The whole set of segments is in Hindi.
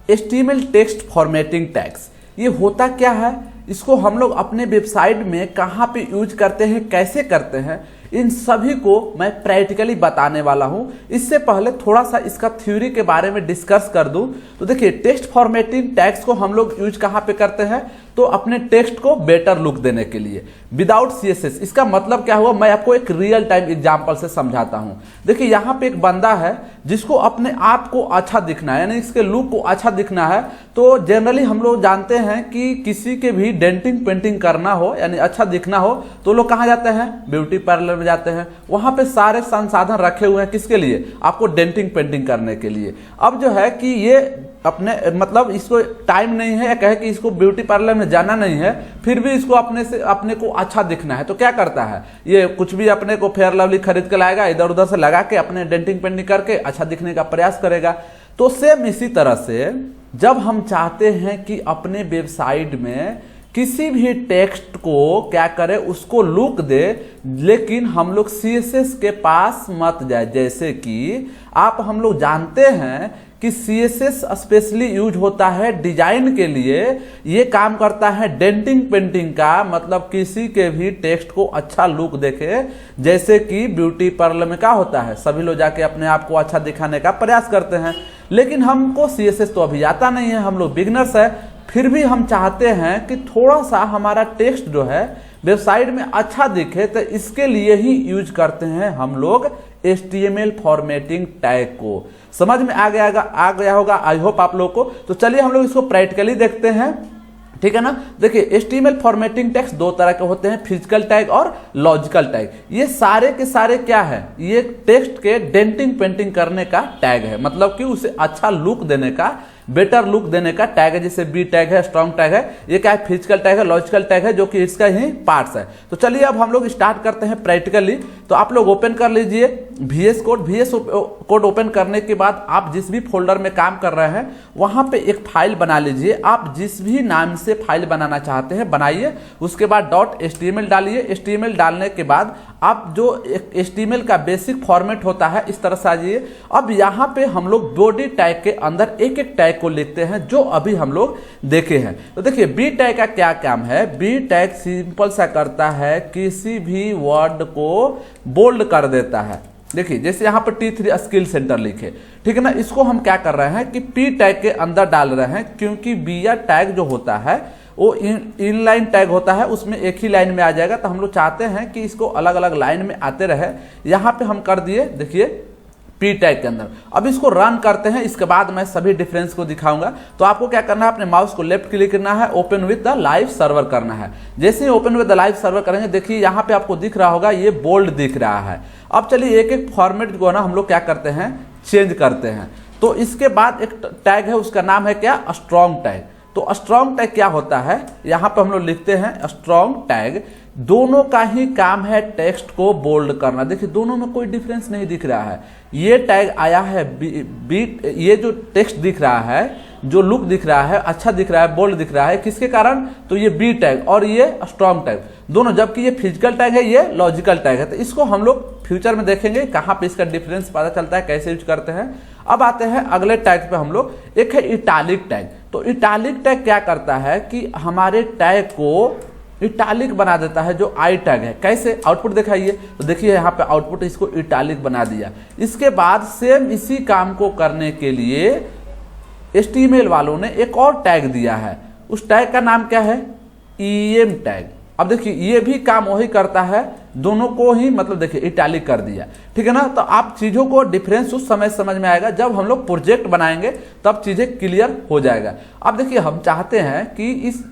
HTML टेक्स्ट फॉर्मेटिंग टैग्स, ये होता क्या है, इसको हम लोग अपने वेबसाइट में कहाँ पे यूज करते हैं, कैसे करते हैं, इन सभी को मैं प्रैक्टिकली बताने वाला हूं। इससे पहले थोड़ा सा इसका थ्योरी के बारे में डिस्कस कर दूं। तो देखिए, टेक्स्ट फॉर्मेटिंग टैग्स को हम लोग यूज कहां पे करते हैं, तो अपने टेक्स्ट को बेटर लुक देने के लिए विदाउट CSS। इसका मतलब क्या हुआ, मैं आपको एक रियल टाइम एग्जांपल से समझाता हूं। देखिए, यहां पे एक बंदा है जिसको अपने आप को अच्छा दिखना है, यानी इसके लुक को अच्छा दिखना है। तो जनरली हम लोग जानते हैं कि किसी के भी डेंटिंग पेंटिंग करना हो, यानी अच्छा दिखना हो, तो लोग कहां जाते हैं, ब्यूटी पार्लर में जाते हैं। वहां पे सारे संसाधन रखे हुए हैं, किसके लिए, आपको डेंटिंग पेंटिंग करने के लिए। अब जो है कि ये अपने मतलब इसको टाइम नहीं है, या कहे कि इसको ब्यूटी पार्लर में जाना नहीं है, फिर भी इसको अपने को अच्छा दिखना है, तो क्या करता है, ये कुछ भी अपने को फेयर लवली खरीद के लाएगा, इधर उधर से लगा के अपने डेंटिंग पेंटिंग करके अच्छा दिखने का प्रयास करेगा। तो सेम इसी तरह से जब हम चाहते हैं कि अपने वेबसाइट में किसी भी टेक्स्ट को क्या करें, उसको लुक दे, लेकिन हम लोग CSS के पास मत जाए। जैसे कि हम लोग जानते हैं कि CSS स्पेशली यूज होता है डिजाइन के लिए, ये काम करता है डेंटिंग पेंटिंग का, मतलब किसी के भी टेक्स्ट को अच्छा लुक देखे। जैसे कि ब्यूटी पार्लर में क्या होता है, सभी लोग जाके अपने आप को अच्छा दिखाने का प्रयास करते हैं, लेकिन हमको CSS तो अभी आता नहीं है, हम लोग बिगनर्स है। फिर भी हम चाहते हैं कि थोड़ा सा हमारा टेक्स्ट जो है वेबसाइट में अच्छा दिखे, तो इसके लिए ही यूज करते हैं हम लोग HTML फॉर्मेटिंग टैग को। समझ में आ गया होगा आई होप आप लोग को। तो चलिए हम लोग इसको प्रैक्टिकली देखते हैं, ठीक है ना। देखिए, HTML फॉर्मेटिंग टैग्स दो तरह के होते हैं, फिजिकल टैग और लॉजिकल टैग। ये सारे के सारे क्या है, ये टेक्स्ट के डेंटिंग पेंटिंग करने का टैग है, मतलब कि उसे अच्छा लुक देने का, बेटर लुक देने का टैग है। जैसे B टैग है, स्ट्रॉन्ग टैग है, ये क्या है, फिजिकल टैग है, लॉजिकल टैग है, जो कि इसका ही पार्ट्स है। तो चलिए अब हम लोग स्टार्ट करते हैं प्रैक्टिकली। तो आप लोग ओपन कर लीजिए VS कोड ओपन करने के बाद आप जिस भी फोल्डर में काम कर रहे हैं वहां पे एक फाइल बना लीजिए। आप जिस भी नाम से फाइल बनाना चाहते हैं बनाइए, उसके बाद .html डालिए। HTML डालने के बाद आप जो HTML का बेसिक फॉर्मेट होता है इस तरह से आ जाइए। अब यहाँ पे हम लोग बॉडी टैग के अंदर एक एक टैग को लिखते हैं, जो अभी हम लोग देखे हैं। तो देखिए, B टैग का क्या काम है, B टैग सिंपल सा करता है, किसी भी वर्ड को बोल्ड कर देता है। देखिए, जैसे यहाँ पर T3 स्किल सेंटर लिखे, ठीक है ना, इसको हम क्या कर रहे हैं कि P टैग के अंदर डाल रहे हैं, क्योंकि B टैग जो होता है वो इनलाइन टैग होता है, उसमें एक ही लाइन में आ जाएगा। तो हम लोग चाहते हैं कि इसको अलग अलग लाइन में आते रहे। यहाँ पे हम कर दिए, देखिए P टैग के अंदर। अब इसको रन करते हैं, इसके बाद मैं सभी डिफरेंस को दिखाऊंगा। तो आपको क्या करना है, अपने माउस को लेफ्ट क्लिक करना है, open with the live server करना है। जैसे ही open with the live server करेंगे, देखिए यहाँ पे आपको दिख रहा होगा, ये बोल्ड दिख रहा है। अब चलिए एक एक फॉर्मेट को ना हम लोग क्या करते हैं, चेंज करते हैं। तो इसके बाद एक टैग है, उसका नाम है क्या, स्ट्रॉन्ग टैग। तो स्ट्रॉन्ग टैग क्या होता है, यहाँ पे हम लोग लिखते हैं स्ट्रॉन्ग टैग। दोनों का ही काम है टेक्स्ट को बोल्ड करना। देखिए, दोनों में कोई डिफरेंस नहीं दिख रहा है। ये टैग आया है ये जो टेक्स्ट दिख रहा है, जो लुक दिख रहा है, अच्छा दिख रहा है, बोल्ड दिख रहा है, किसके कारण, तो ये B टैग और ये स्ट्रॉन्ग टैग दोनों, जबकि ये फिजिकल टैग है, ये लॉजिकल टैग है। तो इसको हम लोग फ्यूचर में देखेंगे कहाँ पे इसका डिफरेंस पता चलता है, कैसे यूज करते हैं। अब आते हैं अगले टैग पे हम लोग, एक है इटालिक टैग। तो इटालिक टैग क्या करता है कि हमारे टैग को इटालिक बना देता है, जो I टैग है। कैसे, आउटपुट दिखाइए। तो देखिए यहाँ पे आउटपुट इसको इटालिक बना दिया। इसके बाद सेम इसी काम को करने के लिए HTML वालों ने एक और टैग दिया है। उस टैग का नाम क्या है, EM टैग। अब देखिए, ये भी काम वही करता है, दोनों को ही मतलब देखिए इटालिक कर दिया, ठीक है ना। तो आप चीजों को डिफरेंस उस समय समझ में आएगा जब हम लोग प्रोजेक्ट बनाएंगे, तब चीजें क्लियर हो जाएगा। अब देखिए, हम चाहते हैं कि इस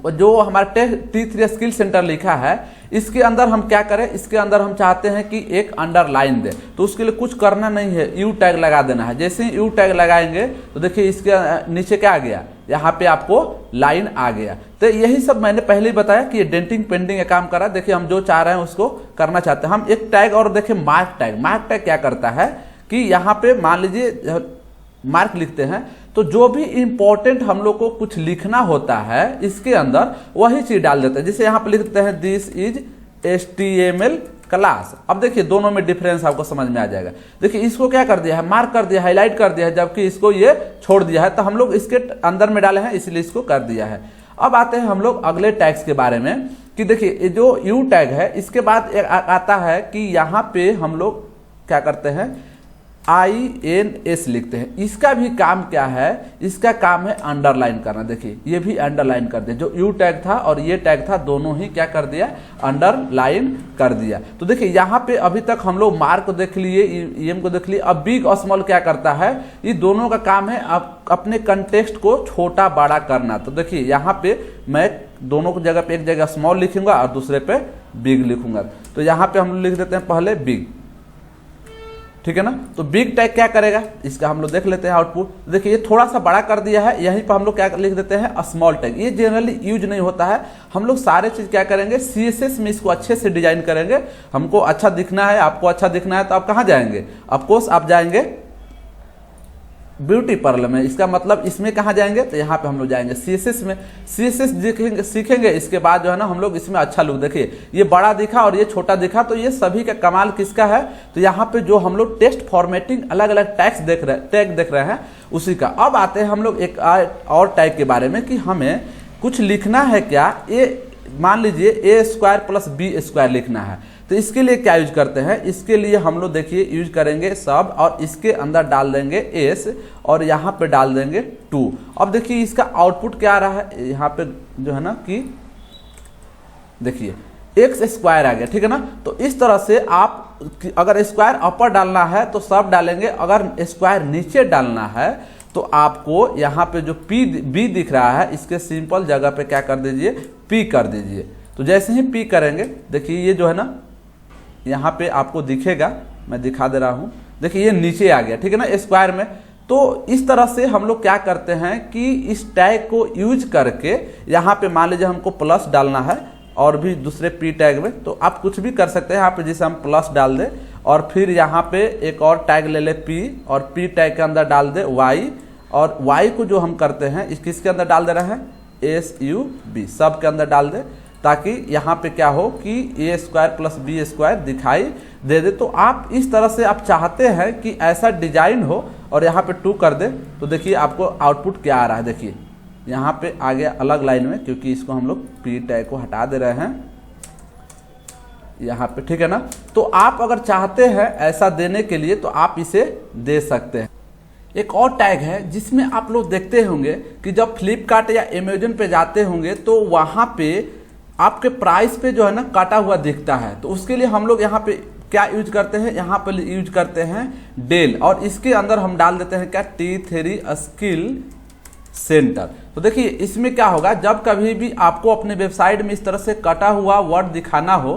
जो हमारा T3 स्किल सेंटर लिखा है, इसके अंदर हम क्या करें, इसके अंदर हम चाहते हैं कि एक अंडरलाइन दे। तो उसके लिए कुछ करना नहीं है, U टैग लगा देना है। जैसे ही U टैग लगाएंगे तो देखिए इसके नीचे क्या आ गया, यहाँ पे आपको लाइन आ गया। तो यही सब मैंने पहले ही बताया कि ये डेंटिंग पेंटिंग का काम कर रहा है। देखिए, हम जो चाह रहे हैं उसको करना चाहते हैं। हम एक टैग और देखिए, मार्क टैग। मार्क टैग क्या करता है कि यहाँ पे मान लीजिए मार्क लिखते हैं, तो जो भी इंपॉर्टेंट हम लोग को कुछ लिखना होता है इसके अंदर वही चीज डाल देते हैं। जैसे यहाँ पे लिखते हैं दिस इज HTML क्लास। अब देखिए दोनों में डिफरेंस आपको समझ में आ जाएगा। देखिए इसको क्या कर दिया है, मार्क कर दिया, हाईलाइट कर दिया है, जबकि इसको ये छोड़ दिया है, तो हम लोग इसके अंदर में डाले हैं इसलिए इसको कर दिया है। अब आते हैं हम लोग अगले टैग्स के बारे में कि देखिए जो यू टैग है इसके बाद एक आता है कि यहाँ पे हम लोग क्या करते हैं INS लिखते हैं। इसका भी काम क्या है, इसका काम है अंडरलाइन करना। देखिए ये भी अंडरलाइन कर दिया, जो यू टैग था और ये टैग था दोनों ही क्या कर दिया, अंडरलाइन कर दिया। तो देखिए यहाँ पे अभी तक हम लोग मार्क को देख लिए, EM को देख लिए। अब बिग और स्मॉल क्या करता है, ये दोनों का काम है अपने कंटेक्स्ट को छोटा बड़ा करना। तो देखिए यहाँ पे मैं दोनों को जगह पे एक जगह स्मॉल लिखूंगा और दूसरे पे बिग लिखूंगा। तो यहाँ पे हम लोग लिख देते हैं पहले बिग, ठीक है ना। तो बिग टैग क्या करेगा, इसका हम लोग देख लेते हैं आउटपुट। देखिए ये थोड़ा सा बड़ा कर दिया है, यहीं पर हम लोग क्या लिख देते हैं स्मॉल टैग। ये जनरली यूज नहीं होता है। हम लोग सारे चीज क्या करेंगे, CSS में इसको अच्छे से डिजाइन करेंगे। हमको अच्छा दिखना है, आपको अच्छा दिखना है, तो आप कहाँ जाएंगे, ऑफकोर्स आप जाएंगे ब्यूटी पार्लर में। इसका मतलब इसमें कहाँ जाएंगे, तो यहाँ पे हम लोग जाएंगे CSS में। CSS सीखेंगे, इसके बाद जो है ना हम लोग इसमें अच्छा लुक। देखिए ये बड़ा दिखा और ये छोटा दिखा, तो ये सभी का कमाल किसका है, तो यहाँ पे जो हम लोग टेक्स्ट फॉर्मेटिंग अलग अलग टैग देख रहे हैं उसी का। अब आते हैं हम लोग एक और टैग के बारे में कि हमें कुछ लिखना है क्या, मान लीजिए A² + B² लिखना है। तो इसके लिए क्या यूज करते हैं, इसके लिए हम लोग देखिए यूज करेंगे सब, और इसके अंदर डाल देंगे S और यहाँ पे डाल देंगे 2। अब देखिए इसका आउटपुट क्या आ रहा है, यहाँ पे जो है ना कि देखिए X² आ गया, ठीक है ना। तो इस तरह से आप अगर स्क्वायर अपर डालना है तो सब डालेंगे, अगर स्क्वायर नीचे डालना है तो आपको यहाँ पे जो B दिख रहा है इसके सिंपल जगह पे क्या कर दीजिए, P कर दीजिए। तो जैसे ही P करेंगे देखिए ये जो है ना यहाँ पे आपको दिखेगा, मैं दिखा दे रहा हूँ। देखिए ये नीचे आ गया, ठीक है ना, स्क्वायर में। तो इस तरह से हम लोग क्या करते हैं कि इस टैग को यूज करके यहाँ पे मान लीजिए हमको प्लस डालना है और भी दूसरे P टैग में, तो आप कुछ भी कर सकते हैं। यहाँ पे जैसे हम प्लस डाल दें और फिर यहाँ पे एक और टैग ले ले P, और P टैग के अंदर डाल दे Y, और Y को जो हम करते हैं इस किसके अंदर डाल दे रहे हैं, SUB, सब के अंदर डाल दे, ताकि यहाँ पे क्या हो कि A² + B² दिखाई दे दे। तो आप इस तरह से आप चाहते हैं कि ऐसा डिजाइन हो और यहाँ पे 2 कर दे, तो देखिए आपको आउटपुट क्या आ रहा है। देखिए यहाँ पे आ गया अलग लाइन में, क्योंकि इसको हम लोग P टैग को हटा दे रहे हैं यहाँ पे, ठीक है ना। तो आप अगर चाहते हैं ऐसा देने के लिए तो आप इसे दे सकते हैं। एक और टैग है जिसमें आप लोग देखते होंगे कि जब फ्लिपकार्ट या अमेजन पे जाते होंगे तो वहाँ पे आपके प्राइस पे जो है ना काटा हुआ दिखता है। तो उसके लिए हम लोग यहाँ पे क्या यूज करते हैं, यहाँ पे यूज करते हैं डेल, और इसके अंदर हम डाल देते हैं क्या, T3 स्किल सेंटर। तो देखिए इसमें क्या होगा, जब कभी भी आपको अपने वेबसाइट में इस तरह से कटा हुआ वर्ड दिखाना हो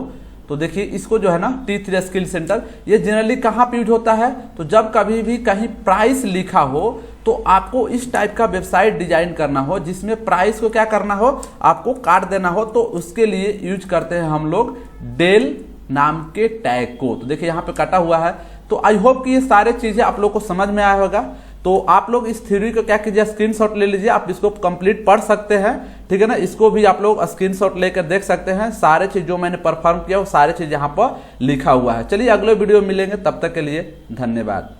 तो देखिए इसको जो है ना T3 स्किल सेंटर, ये जनरली कहाँ पे यूज होता है, तो जब कभी भी कहीं प्राइस लिखा हो तो आपको इस टाइप का वेबसाइट डिजाइन करना हो जिसमें प्राइस को क्या करना हो, आपको काट देना हो, तो उसके लिए यूज करते हैं हम लोग डेल नाम के टैग को। तो देखिए यहाँ पे कटा हुआ है। तो आई होप कि ये सारे चीजें आप लोग को समझ में आया होगा। तो आप लोग इस थ्योरी को क्या कीजिए, स्क्रीनशॉट ले लीजिए, आप इसको कंप्लीट पढ़ सकते हैं, ठीक है ना। इसको भी आप लोग स्क्रीनशॉट लेकर देख सकते हैं। सारे चीज जो मैंने परफॉर्म किया वो सारे चीज यहाँ पर लिखा हुआ है। चलिए अगले वीडियो में मिलेंगे, तब तक के लिए धन्यवाद।